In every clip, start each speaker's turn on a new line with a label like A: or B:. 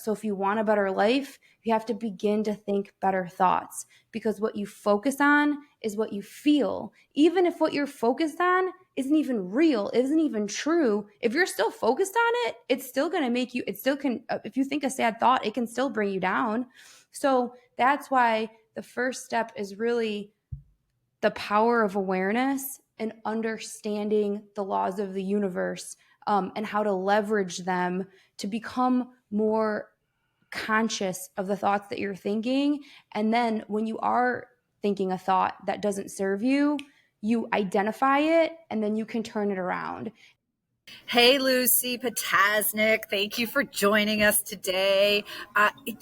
A: So if you want a better life, you have to begin to think better thoughts, because what you focus on is what you feel. Even if what you're focused on isn't even real, isn't even true, if you're still focused on it, it's still going to make you, it still can, if you think a sad thought, it can still bring you down. So that's why the first step is really the power of awareness and understanding the laws of the universe, and how to leverage them to become more conscious of the thoughts that you're thinking. And then when you are thinking a thought that doesn't serve you, you identify it and then you can turn it around.
B: Hey, Lucie Ptasznik, thank you for joining us today.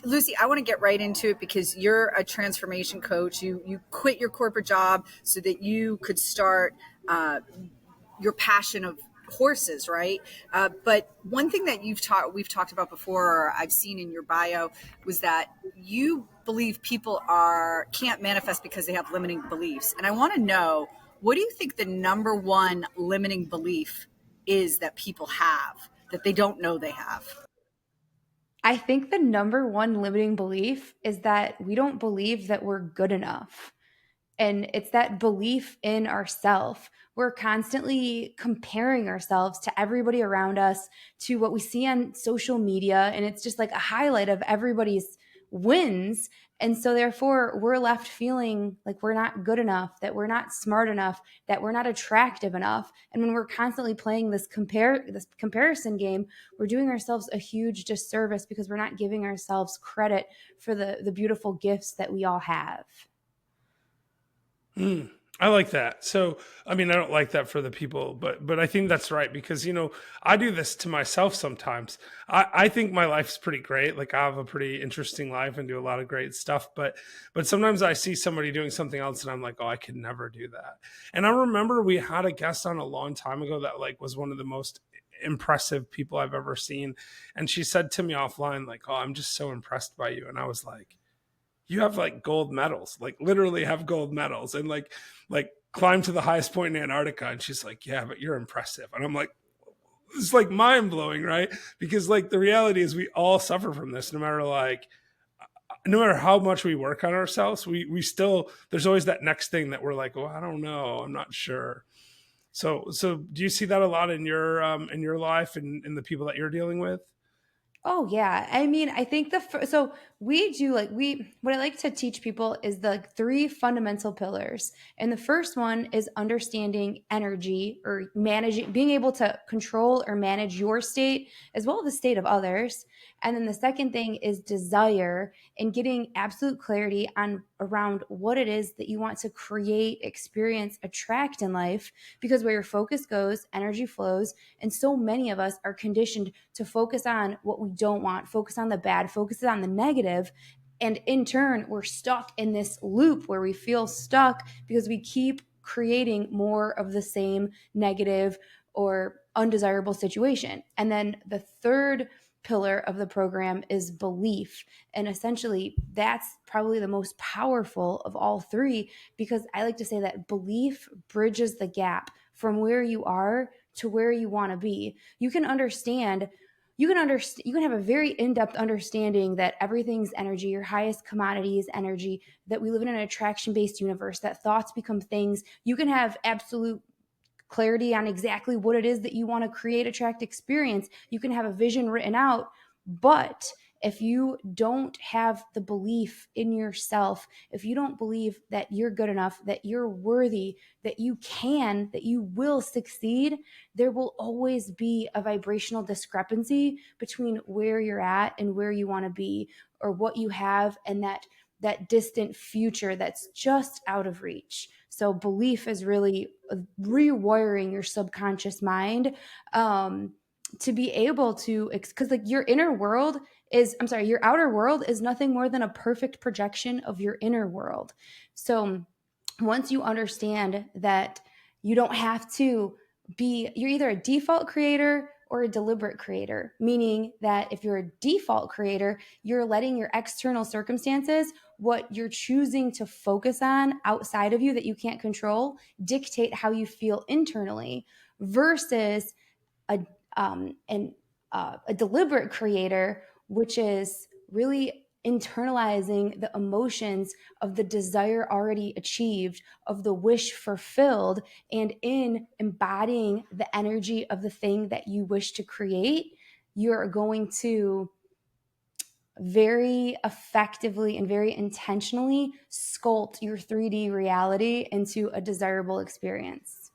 B: Lucie, I want to get right into it because you're a transformation coach. You quit your corporate job so that you could start your passion of horses, right? But one thing that we've talked about before, or I've seen in your bio, was that you believe people can't manifest because they have limiting beliefs. And I want to know, what do you think the number one limiting belief is that people have that they don't know they have?
A: I think the number one limiting belief is that we don't believe that we're good enough. And it's that belief in ourself. We're constantly comparing ourselves to everybody around us, to what we see on social media. And it's just like a highlight of everybody's wins. And so, therefore, we're left feeling like we're not good enough, that we're not smart enough, that we're not attractive enough. And when we're constantly playing this comparison game, we're doing ourselves a huge disservice because we're not giving ourselves credit for the beautiful gifts that we all have.
C: I like that. So, I mean, I don't like that for the people, but I think that's right because I do this to myself sometimes. I think my life's pretty great. Like I have a pretty interesting life and do a lot of great stuff, but sometimes I see somebody doing something else and I'm like, oh, I could never do that. And I remember we had a guest on a long time ago that like was one of the most impressive people I've ever seen, and she said to me offline like, oh, I'm just so impressed by you. And I was like, you have like gold medals, like literally have gold medals, and like climb to the highest point in Antarctica. And she's like, yeah, but you're impressive. And I'm like, it's like mind blowing, right? Because like the reality is we all suffer from this, no matter how much we work on ourselves, we still, there's always that next thing that we're like, oh, I don't know, I'm not sure. So do you see that a lot in your life and in the people that you're dealing with?
A: Oh yeah. I mean, I think so we do like what I like to teach people is the three fundamental pillars. And the first one is understanding energy, or managing, being able to control or manage your state as well as the state of others. And then the second thing is desire, and getting absolute clarity on around what it is that you want to create, experience, attract in life, because where your focus goes, energy flows. And so many of us are conditioned to focus on what we don't want, focus on the bad, focus on the negative. And in turn, we're stuck in this loop where we feel stuck because we keep creating more of the same negative or undesirable situation. And then the third pillar of the program is belief. And essentially, that's probably the most powerful of all three, because I like to say that belief bridges the gap from where you are to where you want to be. You can have a very in-depth understanding that everything's energy, your highest commodity is energy, that we live in an attraction-based universe, that thoughts become things. You can have absolute clarity on exactly what it is that you want to create, attract, experience. You can have a vision written out, but if you don't have the belief in yourself, if you don't believe that you're good enough, that you're worthy, that you can, that you will succeed, there will always be a vibrational discrepancy between where you're at and where you want to be, or what you have, and that distant future that's just out of reach. So belief is really rewiring your subconscious mind, to be able to, because like your outer world is nothing more than a perfect projection of your inner world. So once you understand that you don't have to you're either a default creator or a deliberate creator, meaning that if you're a default creator, you're letting your external circumstances, what you're choosing to focus on outside of you that you can't control, dictate how you feel internally, versus a a deliberate creator which is really internalizing the emotions of the desire already achieved, of the wish fulfilled, and in embodying the energy of the thing that you wish to create, you're going to very effectively and very intentionally sculpt your 3D reality into a desirable experience.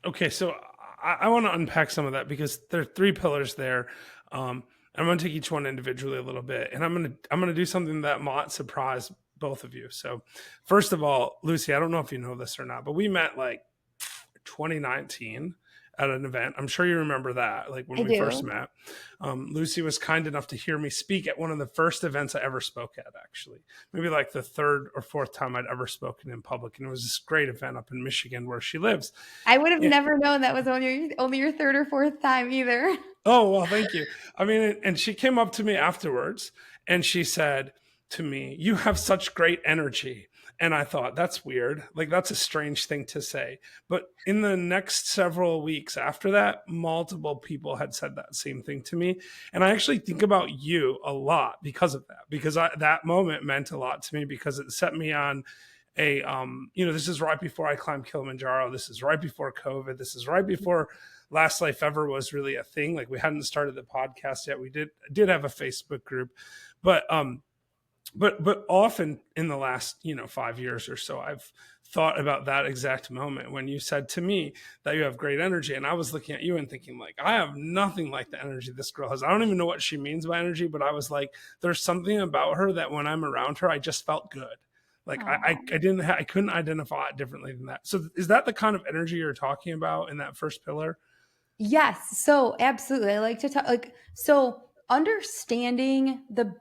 C: Okay, so I want to unpack some of that because there are three pillars there. I'm going to take each one individually a little bit, and I'm going to do something that might surprise both of you. So, first of all, Lucie, I don't know if you know this or not, but we met like 2019 at an event. I'm sure you remember that, like when
A: I
C: we first
A: do.
C: met. Lucie was kind enough to hear me speak at one of the first events I ever spoke at, actually. Maybe like the third or fourth time I'd ever spoken in public. And it was this great event up in Michigan where she lives.
A: I would have
C: Yeah.
A: never known that was only your third or fourth time either.
C: Oh, well, thank you. I mean, and she came up to me afterwards and she said to me, "You have such great energy." And I thought, that's weird. Like, that's a strange thing to say. But in the next several weeks after that, multiple people had said that same thing to me. And I actually think about you a lot because of that, because that moment meant a lot to me because it set me on a, this is right before I climbed Kilimanjaro. This is right before COVID. This is right before Last Life Ever was really a thing. Like, we hadn't started the podcast yet. We did have a Facebook group, but often in the last 5 years or so, I've thought about that exact moment when you said to me that you have great energy, and I was looking at you and thinking, like, I have nothing like the energy this girl has. I don't even know what she means by energy, but I was like, there's something about her that when I'm around her, I just felt good. Like, I couldn't identify it differently than that. So is that the kind of energy you're talking about in that first pillar?
A: Yes. So absolutely. I like to talk so understanding the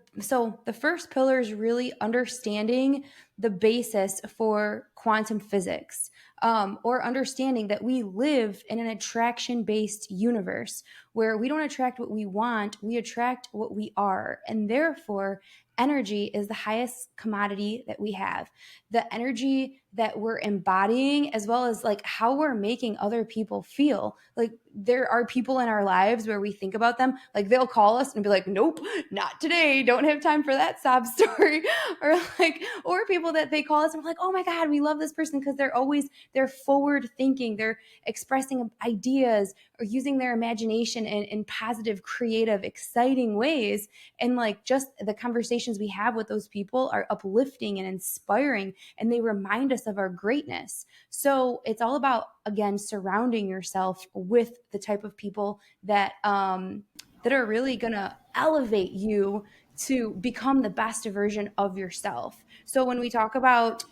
A: first pillar is really understanding the basis for quantum physics, or understanding that we live in an attraction based universe where we don't attract what we want, we attract what we are. And therefore, energy is the highest commodity that we have. The energy that we're embodying, as well as like how we're making other people feel. Like, there are people in our lives where we think about them, like they'll call us and be like, nope, not today, don't have time for that sob story. Or people that they call us and we're like, oh my God, we love this person because they're forward thinking, they're expressing ideas or using their imagination in positive, creative, exciting ways. And like, just the conversations we have with those people are uplifting and inspiring, and they remind us of our greatness. So it's all about, again, surrounding yourself with the type of people that that are really gonna elevate you to become the best version of yourself. So when we talk about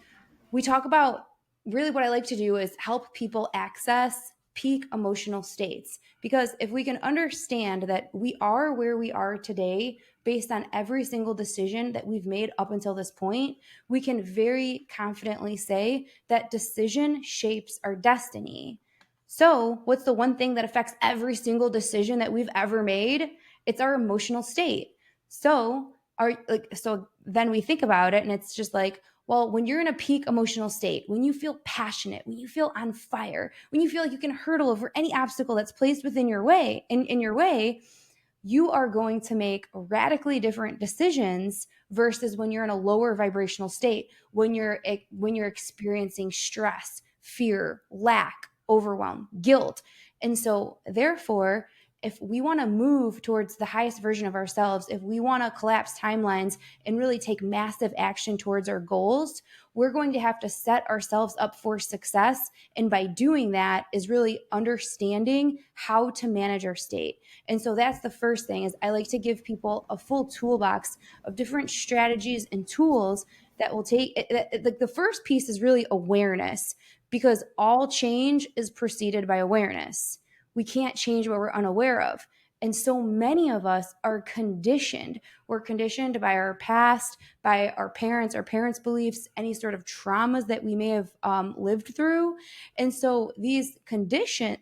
A: really, what I like to do is help people access peak emotional states, because if we can understand that we are where we are today based on every single decision that we've made up until this point, we can very confidently say that decision shapes our destiny. So, what's the one thing that affects every single decision that we've ever made? It's our emotional state. So then we think about it and it's just like, well, when you're in a peak emotional state, when you feel passionate, when you feel on fire, when you feel like you can hurdle over any obstacle that's placed within your way, in your way, you are going to make radically different decisions versus when you're in a lower vibrational state, when you're experiencing stress, fear, lack, overwhelm, guilt. And so therefore, if we want to move towards the highest version of ourselves, if we want to collapse timelines and really take massive action towards our goals, we're going to have to set ourselves up for success. And by doing that is really understanding how to manage our state. And so that's the first thing, is I like to give people a full toolbox of different strategies and tools that will take like the first piece is really awareness, because all change is preceded by awareness. We can't change what we're unaware of. And so many of us are conditioned. We're conditioned by our past, by our parents' beliefs, any sort of traumas that we may have lived through. And so this conditioning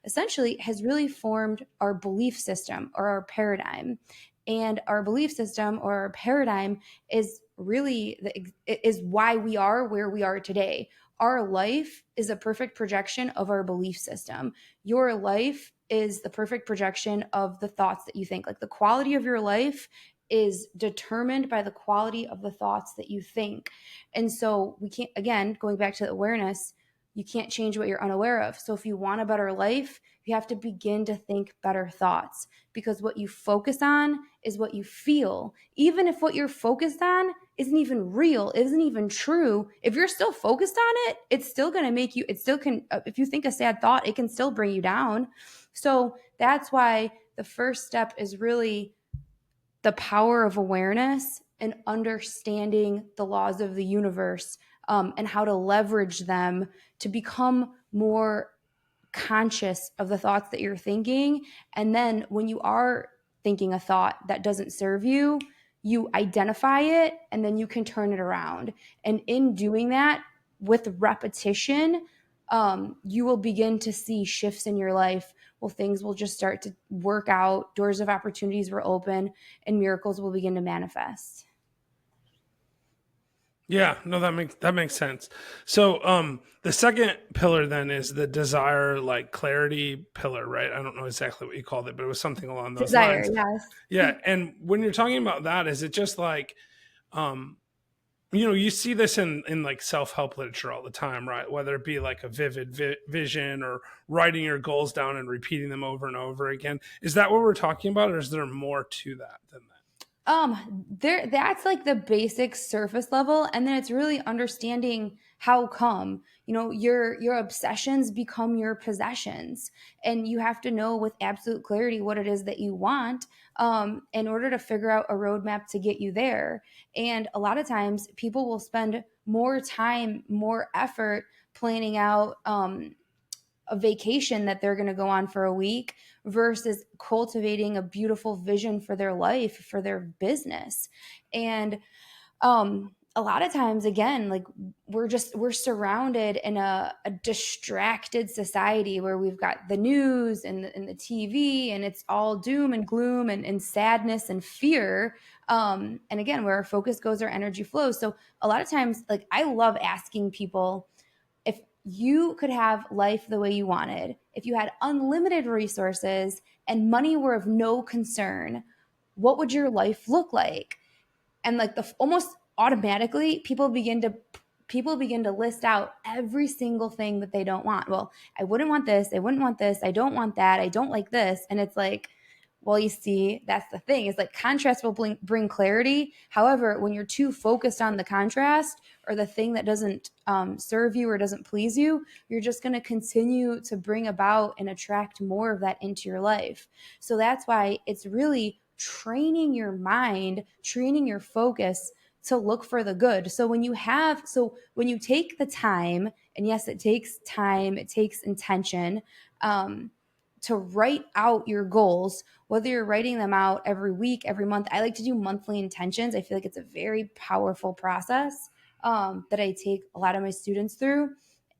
A: essentially has really formed our belief system or our paradigm. And our belief system or our paradigm is really is why we are where we are today. Our life is a perfect projection of our belief system. Your life is the perfect projection of the thoughts that you think. Like the quality of your life is determined by the quality of the thoughts that you think. And so we can't, again, going back to the awareness, you can't change what you're unaware of. So if you want a better life, you have to begin to think better thoughts, because what you focus on is what you feel. Even if what you're focused on isn't even real, isn't even true, if you're still focused on it, it's still going to make you, it still can, if you think a sad thought, it can still bring you down. So that's why the first step is really the power of awareness and understanding the laws of the universe, and how to leverage them to become more conscious of the thoughts that you're thinking. And then when you are thinking a thought that doesn't serve you, you identify it and then you can turn it around. And in doing that with repetition, you will begin to see shifts in your life. Well, things will just start to work out, doors of opportunities will open, and miracles will begin to manifest.
C: Yeah, no, that makes sense. So, the second pillar then is the desire, like clarity pillar, right? I don't know exactly what you called it, but it was something along those
A: Desire,
C: lines.
A: yes.
C: Yeah, and when you're talking about that, is it just like, um, you see this in like self-help literature all the time, right? Whether it be like a vivid vision or writing your goals down and repeating them over and over again. Is that what we're talking about, or is there more to that than that?
A: There, that's like the basic surface level, and then it's really understanding how come, your obsessions become your possessions, and you have to know with absolute clarity what it is that you want, in order to figure out a roadmap to get you there. And a lot of times people will spend more time, more effort planning out a vacation that they're going to go on for a week versus cultivating a beautiful vision for their life, for their business. And a lot of times, again, like we're surrounded in a distracted society where we've got the news and the TV, and it's all doom and gloom and sadness and fear. And again, where our focus goes, our energy flows. So a lot of times, like, I love asking people, if you could have life the way you wanted, if you had unlimited resources and money were of no concern, what would your life look like? And like the almost automatically people begin to list out every single thing that they don't want. Well, I wouldn't want this, I wouldn't want this, I don't want that, I don't like this. And it's like, well, you see, that's the thing, is like contrast will bring clarity. However, when you're too focused on the contrast or the thing that doesn't serve you or doesn't please you, you're just going to continue to bring about and attract more of that into your life. So that's why it's really training your mind, training your focus to look for the good. So when you take the time, and yes, it takes time, it takes intention, to write out your goals, whether you're writing them out every week, every month. I like to do monthly intentions. I feel like it's a very powerful process, that I take a lot of my students through.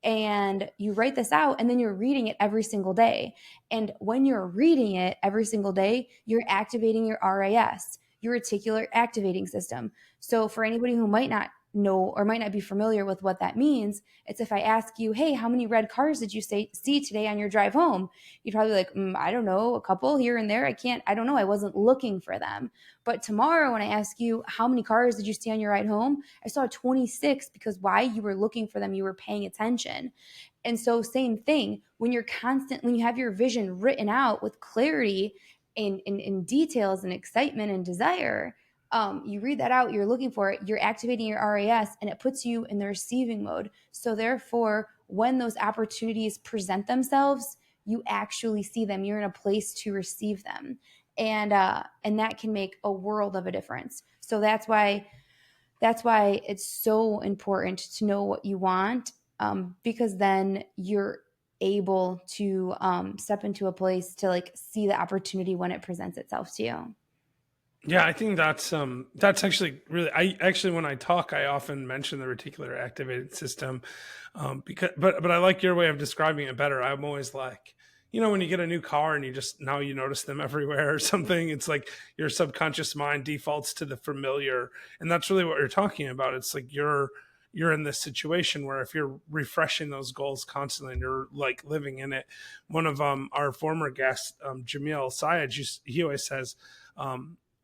A: And you write this out, and then you're reading it every single day. And when you're reading it every single day, you're activating your RAS, your reticular activating system. So for anybody who might not know or might not be familiar with what that means, it's if I ask you, hey, how many red cars did you see today on your drive home? You'd probably be like, I don't know, a couple here and there. I don't know. I wasn't looking for them. But tomorrow, when I ask you, how many cars did you see on your ride home? I saw 26, because why? You were looking for them. You were paying attention. And so same thing, when you have your vision written out with clarity, in details and excitement and desire, you read that out, you're looking for it, you're activating your RAS, and it puts you in the receiving mode. So therefore, when those opportunities present themselves, you actually see them. You're in a place to receive them. And that can make a world of a difference. So that's why it's so important to know what you want, because then you're able to step into a place to like see the opportunity when it presents itself to you.
C: Yeah, I think that's actually really. I actually, when I talk, I often mention the reticular activated system, because but I like your way of describing it better. I'm always like, when you get a new car and now you notice them everywhere or something, it's like your subconscious mind defaults to the familiar, and that's really what you're talking about. It's like you're in this situation where if you're refreshing those goals constantly and you're like living in it. One of our former guests, Jamil Sayed, he always says,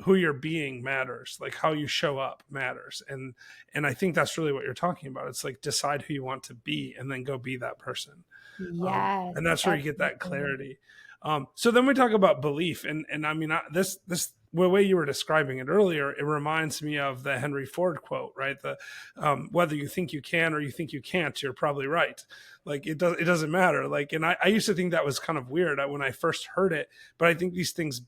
C: who you're being matters, like how you show up matters. And I think that's really what you're talking about. It's like decide who you want to be and then go be that person.
A: Yes,
C: And that's where you get that
A: absolutely.
C: clarity. So then we talk about belief, and I mean, this the way you were describing it earlier, it reminds me of the Henry Ford quote, right? The whether you think you can or you think you can't, you're probably right. Like it doesn't matter. Like, and I used to think that was kind of weird when I first heard it, but I think these things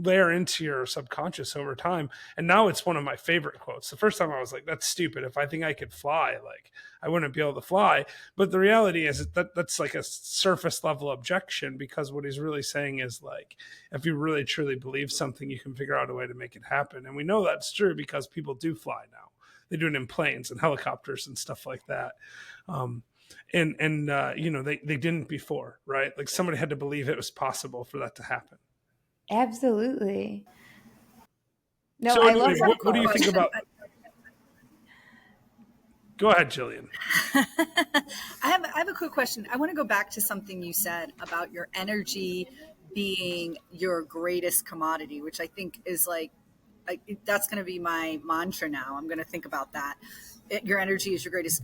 C: layer into your subconscious over time. And now it's one of my favorite quotes. The first time I was like, that's stupid. If I think I could fly, like I wouldn't be able to fly. But the reality is that that's like a surface level objection, because what he's really saying is like, if you really truly believe something, you can figure out a way to make it happen. And we know that's true because people do fly now. They do it in planes and helicopters and stuff like that. They didn't before, right? Like somebody had to believe it was possible for that to happen.
A: Absolutely. No,
C: So
A: I
C: anyway,
A: love that
C: what do you
A: quote.
C: think about? Go ahead, Jillian.
B: I have a quick question. I want to go back to something you said about your energy being your greatest commodity, which I think is like, that's going to be my mantra now. I'm going to think about that. Your energy is your greatest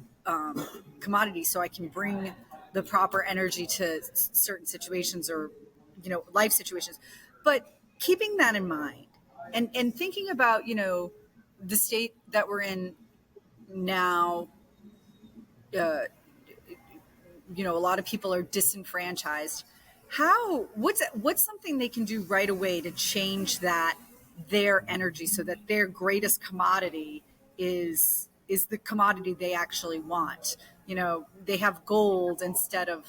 B: commodity, so I can bring the proper energy to certain situations or, life situations. But keeping that in mind and thinking about, the state that we're in now, uh, a lot of people are disenfranchised. What's something they can do right away to change their energy so that their greatest commodity is the commodity they actually want? They have gold instead of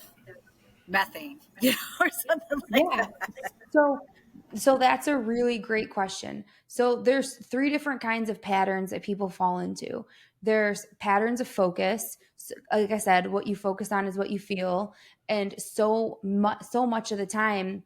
B: methane, or something like
A: Yeah.
B: that.
A: So so that's a really great question. So there's three different kinds of patterns that people fall into. There's patterns of focus. Like I said, what you focus on is what you feel. And so much of the time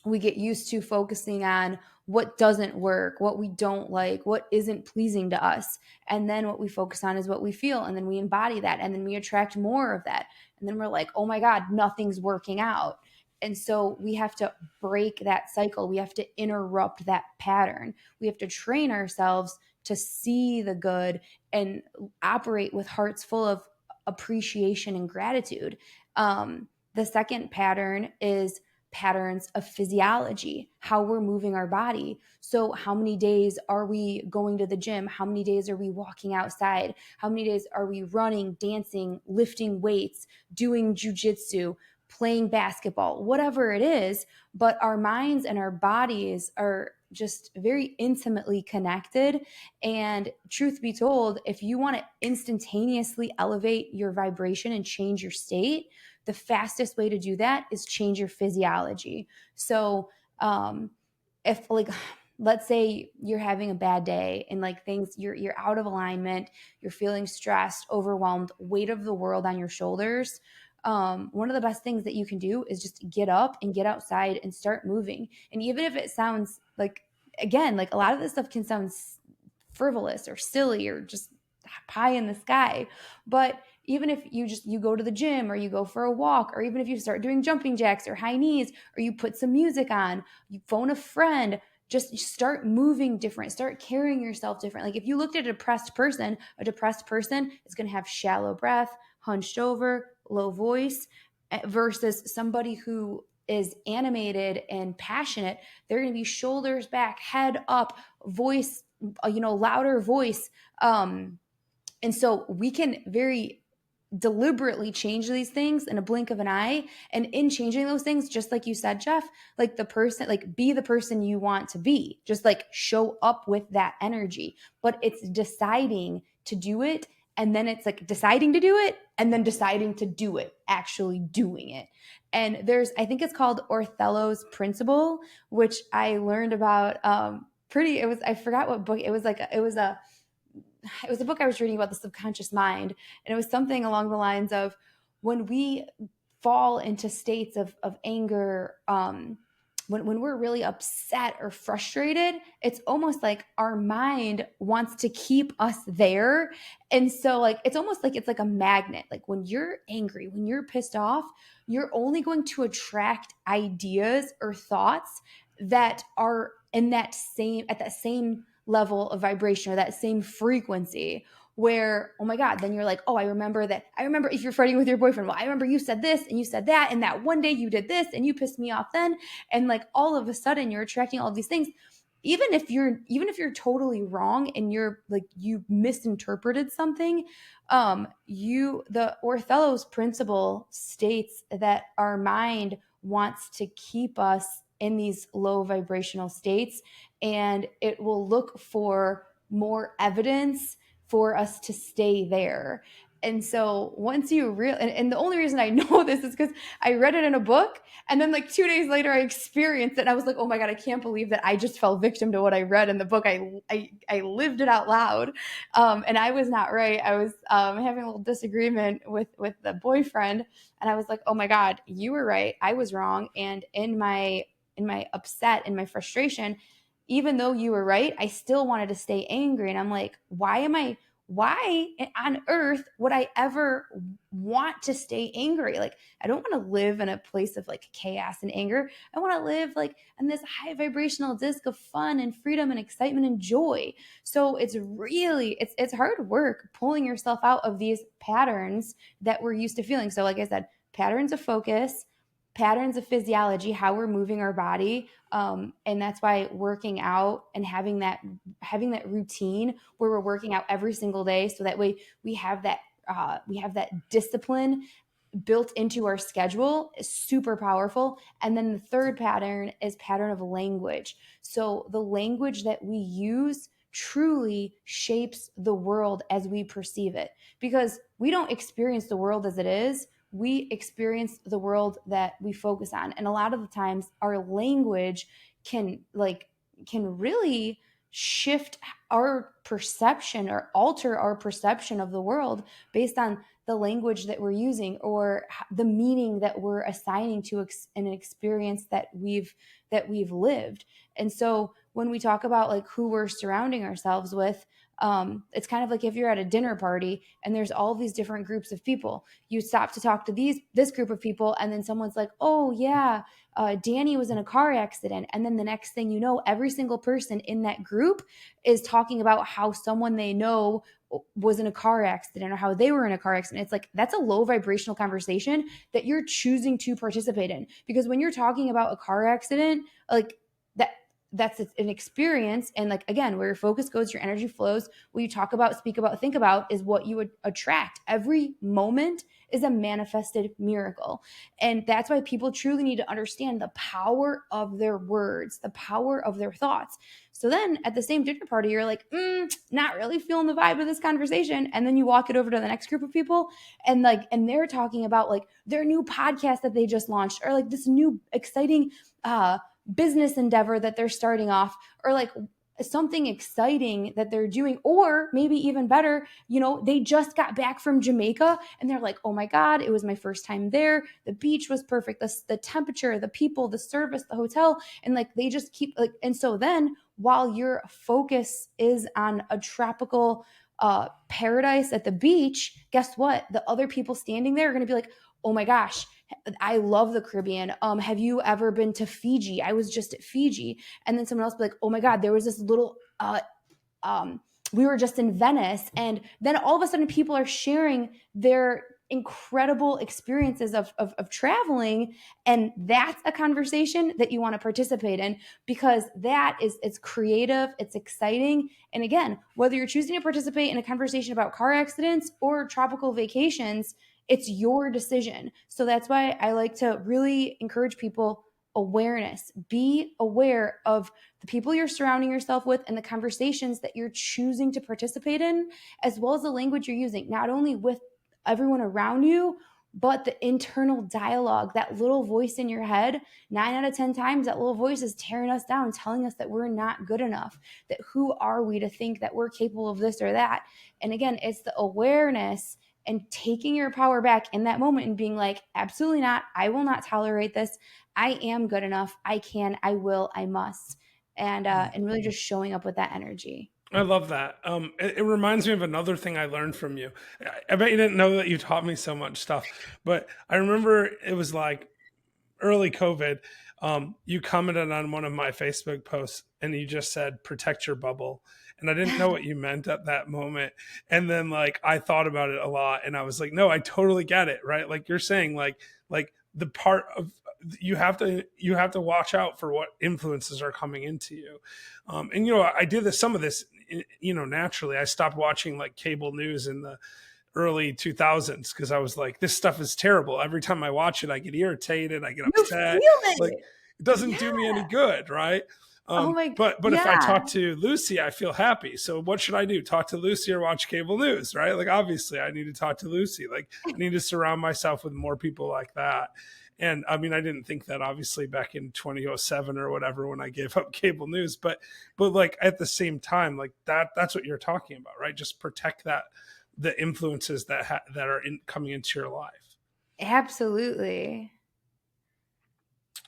A: we get used to focusing on what doesn't work, what we don't like, what isn't pleasing to us. And then what we focus on is what we feel. And then we embody that. And then we attract more of that. And then we're like, oh my God, nothing's working out. And so we have to break that cycle. We have to interrupt that pattern. We have to train ourselves to see the good and operate with hearts full of appreciation and gratitude. The second pattern is patterns of physiology, how we're moving our body. So, how many days are we going to the gym? How many days are we walking outside? How many days are we running, dancing, lifting weights, doing jujitsu, playing basketball, whatever it is? But our minds and our bodies are just very intimately connected. And truth be told, if you want to instantaneously elevate your vibration and change your state, the fastest way to do that is change your physiology. So, if like, let's say you're having a bad day and like things, you're out of alignment, you're feeling stressed, overwhelmed, weight of the world on your shoulders. One of the best things that you can do is just get up and get outside and start moving. And even if it sounds like, again, like a lot of this stuff can sound frivolous or silly or just pie in the sky, but even if you go to the gym or you go for a walk, or even if you start doing jumping jacks or high knees, or you put some music on, you phone a friend, just start moving different, start carrying yourself different. Like if you looked at a depressed person is going to have shallow breath, hunched over, low voice, versus somebody who is animated and passionate. They're going to be shoulders back, head up, voice, louder voice. And so we can very deliberately change these things in a blink of an eye. And in changing those things, just like you said, Jeff, like the person, like be the person you want to be, just like show up with that energy. But it's deciding to do it. And then it's like deciding to do it and then deciding to do it, actually doing it. And I think it's called Othello's principle, which I learned about I forgot what book. It was a book I was reading about the subconscious mind. And it was something along the lines of when we fall into states of anger, when we're really upset or frustrated, it's almost like our mind wants to keep us there. And so like it's almost like it's like a magnet. Like when you're angry, when you're pissed off, you're only going to attract ideas or thoughts that are in that same at that same level of vibration or that same frequency, where, oh my God, then you're like, oh, I remember that. I remember if you're fighting with your boyfriend, well, I remember you said this and you said that, and that one day you did this and you pissed me off then. And like all of a sudden you're attracting all of these things. Even if you're totally wrong and you're like you misinterpreted something, the Orthello's principle states that our mind wants to keep us in these low vibrational states, and it will look for more evidence for us to stay there. And so once you and the only reason I know this is because I read it in a book, and then like 2 days later I experienced it, and I was like, oh my God, I can't believe that I just fell victim to what I read in the book. I lived it out loud. And I was not right. I was having a little disagreement with the boyfriend, and I was like, oh my God, you were right, I was wrong. And in my upset, in my frustration, even though you were right, I still wanted to stay angry. And I'm like, why on earth would I ever want to stay angry? Like, I don't want to live in a place of like chaos and anger. I want to live like in this high vibrational disc of fun and freedom and excitement and joy. So it's hard work pulling yourself out of these patterns that we're used to feeling. So like I said, patterns of focus, patterns of physiology, how we're moving our body. And that's why working out and having that routine where we're working out every single day, so that way we have that discipline built into our schedule, is super powerful. And then the third pattern is pattern of language. So the language that we use truly shapes the world as we perceive it, because we don't experience the world as it is. We experience the world that we focus on. And a lot of the times our language can really shift our perception or alter our perception of the world based on the language that we're using or the meaning that we're assigning to an experience that we've lived. And so when we talk about like who we're surrounding ourselves with, it's kind of like if you're at a dinner party and there's all these different groups of people, you stop to talk to this group of people, and then someone's like, oh yeah, Danny was in a car accident. And then the next thing you know, every single person in that group is talking about how someone they know was in a car accident or how they were in a car accident. It's like, that's a low vibrational conversation that you're choosing to participate in. Because when you're talking about a car accident, like that's an experience. And like, again, where your focus goes, your energy flows. What you talk about, speak about, think about is what you would attract. Every moment is a manifested miracle. And that's why people truly need to understand the power of their words, the power of their thoughts. So then at the same dinner party, you're like, not really feeling the vibe of this conversation. And then you walk it over to the next group of people, and they're talking about like their new podcast that they just launched, or like this new exciting business endeavor that they're starting off, or like something exciting that they're doing, or maybe even better, they just got back from Jamaica and they're like, oh my God, it was my first time there. The beach was perfect. The temperature, the people, the service, the hotel. And like, they just keep like, and so then while your focus is on a tropical paradise at the beach, guess what? The other people standing there are going to be like, oh my gosh, I love the Caribbean. Have you ever been to Fiji? I was just at Fiji. And then someone else be like, oh my God, there was this little, we were just in Venice. And then all of a sudden people are sharing their incredible experiences of traveling. And that's a conversation that you want to participate in, because it's creative, it's exciting. And again, whether you're choosing to participate in a conversation about car accidents or tropical vacations, it's your decision. So that's why I like to really encourage people awareness. Be aware of the people you're surrounding yourself with and the conversations that you're choosing to participate in, as well as the language you're using, not only with everyone around you, but the internal dialogue, that little voice in your head. 9 out of 10 times, that little voice is tearing us down, telling us that we're not good enough, that who are we to think that we're capable of this or that. And again, it's the awareness and taking your power back in that moment and being like, absolutely not. I will not tolerate this. I am good enough. I can, I will, I must. And really just showing up with that energy.
C: I love that. It reminds me of another thing I learned from you. I bet you didn't know that you taught me so much stuff, but I remember it was like early COVID. You commented on one of my Facebook posts and you just said, protect your bubble. And I didn't know what you meant at that moment. And then like, I thought about it a lot and I was like, no, I totally get it. Right. Like you're saying, like the part of, you have to watch out for what influences are coming into you. And, you know, I did some of this, you know, naturally. I stopped watching like cable news in the early 2000s because I was like, this stuff is terrible. Every time I watch it, I get irritated, I get
A: You
C: upset.
A: feel
C: Like
A: it.
C: it doesn't do me any
A: Yeah.
C: good, right?
A: Oh my,
C: But if I
A: yeah.
C: talk to Lucie, I feel happy. So what should I do? Talk to Lucie or watch cable news, right? Like obviously, I need to talk to Lucie. Like I need to surround myself with more people like that. And I mean, I didn't think that obviously back in 2007 or whatever when I gave up cable news, but like at the same time, like that's what you're talking about, right? Just protect that the influences that are coming into your life.
A: Absolutely.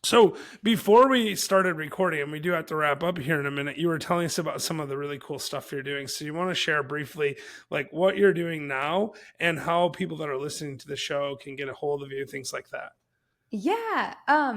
C: So before we started recording, and we do have to wrap up here in a minute, you were telling us about some of the really cool stuff you're doing. So you want to share briefly like what you're doing now and how people that are listening to the show can get a hold of you, things like that.
A: Yeah.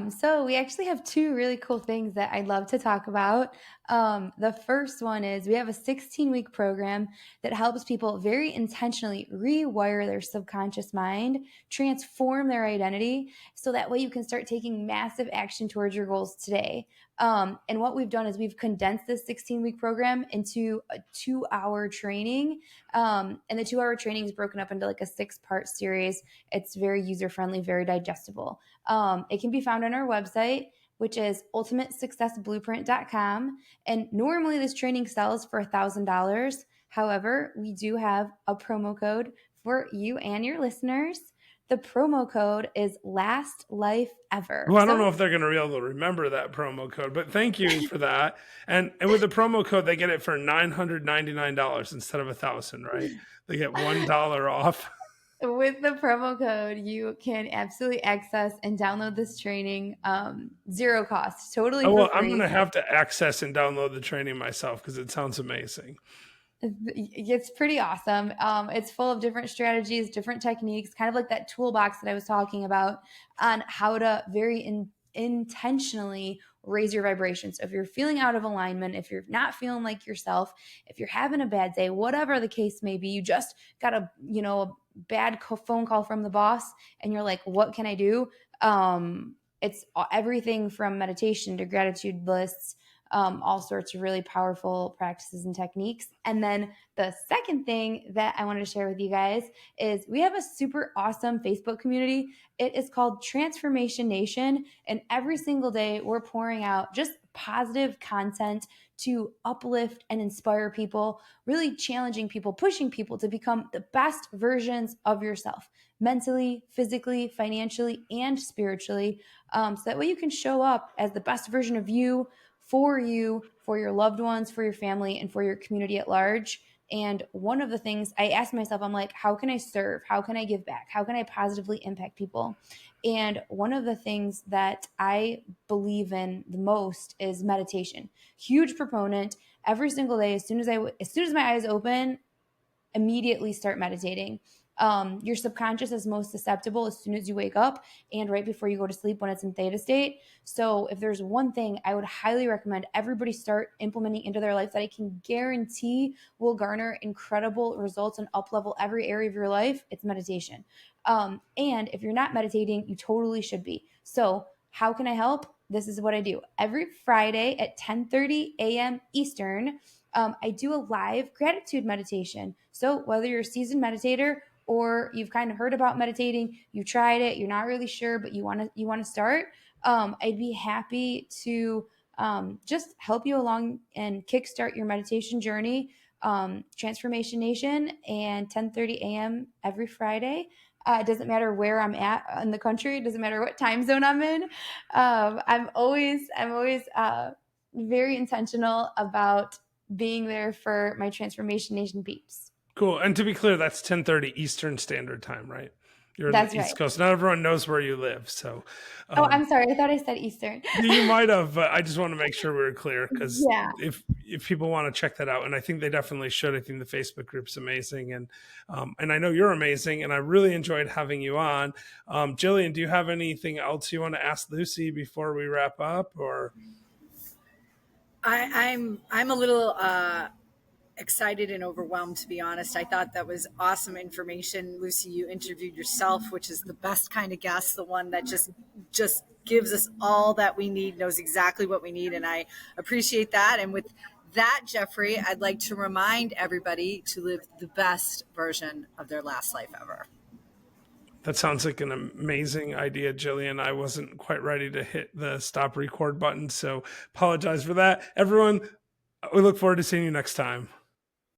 A: So we actually have two really cool things that I'd love to talk about. The first one is we have a 16-week program that helps people very intentionally rewire their subconscious mind, transform their identity, so that way you can start taking massive action towards your goals today. And what we've done is we've condensed this 16-week program into a 2-hour training. And the 2-hour training is broken up into like a 6-part series. It's very user-friendly, very digestible. It can be found on our website, which is ultimatesuccessblueprint.com. And normally this training sells for $1,000. However, we do have a promo code for you and your listeners. The promo code is Last Life Ever.
C: Well, I don't know if they're going to be able to remember that promo code, but thank you for that. And with the promo code, they get it for $999 instead of 1,000, right? They get $1 off.
A: With the promo code, you can absolutely access and download this training, zero cost, totally
C: Oh,
A: for
C: well, I'm going
A: free.
C: to have to access and download the training myself because it sounds amazing.
A: It's pretty awesome. It's full of different strategies, different techniques, kind of like that toolbox that I was talking about on how to intentionally raise your vibration. So if you're feeling out of alignment, if you're not feeling like yourself, if you're having a bad day, whatever the case may be, you just got a bad phone call from the boss and you're like, what can I do? It's everything from meditation to gratitude lists, all sorts of really powerful practices and techniques. And then the second thing that I wanted to share with you guys is we have a super awesome Facebook community. It is called Transformation Nation. And every single day we're pouring out just positive content to uplift and inspire people, really challenging people, pushing people to become the best versions of yourself, mentally, physically, financially, and spiritually. So that way you can show up as the best version of you, for your loved ones, for your family, and for your community at large. And one of the things I asked myself, I'm like, how can I serve? How can I give back? How can I positively impact people? And one of the things that I believe in the most is meditation. Huge proponent. Every single day, as soon as my eyes open, immediately start meditating. Your subconscious is most susceptible as soon as you wake up and right before you go to sleep when it's in theta state. So if there's one thing I would highly recommend everybody start implementing into their life that I can guarantee will garner incredible results and up level every area of your life, it's meditation. And if you're not meditating, you totally should be. So how can I help? This is what I do. Every Friday at 10:30 a.m. Eastern, I do a live gratitude meditation. So whether you're a seasoned meditator or you've kind of heard about meditating, you tried it, you're not really sure, but you want to start, I'd be happy to just help you along and kickstart your meditation journey. Transformation Nation and 10:30 a.m. every Friday. It doesn't matter where I'm at in the country. It doesn't matter what time zone I'm in. I'm always very intentional about being there for my Transformation Nation peeps.
C: Cool. And to be clear, that's 10:30 Eastern Standard Time, right? You're in
A: That's
C: the
A: right.
C: East Coast. Not everyone knows where you live. So
A: Oh, I'm sorry. I thought I said Eastern.
C: you might have, but I just want to make sure we're clear, because
A: Yeah.
C: if people want to check that out, and I think they definitely should. I think the Facebook group's amazing, and I know you're amazing, and I really enjoyed having you on. Jillian, do you have anything else you want to ask Lucie before we wrap up, or?
B: I'm a little excited and overwhelmed, to be honest. I thought that was awesome information. Lucie, you interviewed yourself, which is the best kind of guest, the one that just gives us all that we need, knows exactly what we need, and I appreciate that. And with that, Jeffrey, I'd like to remind everybody to live the best version of their last life ever.
C: That sounds like an amazing idea, Jillian. I wasn't quite ready to hit the stop record button, so apologize for that. Everyone, we look forward to seeing you next time.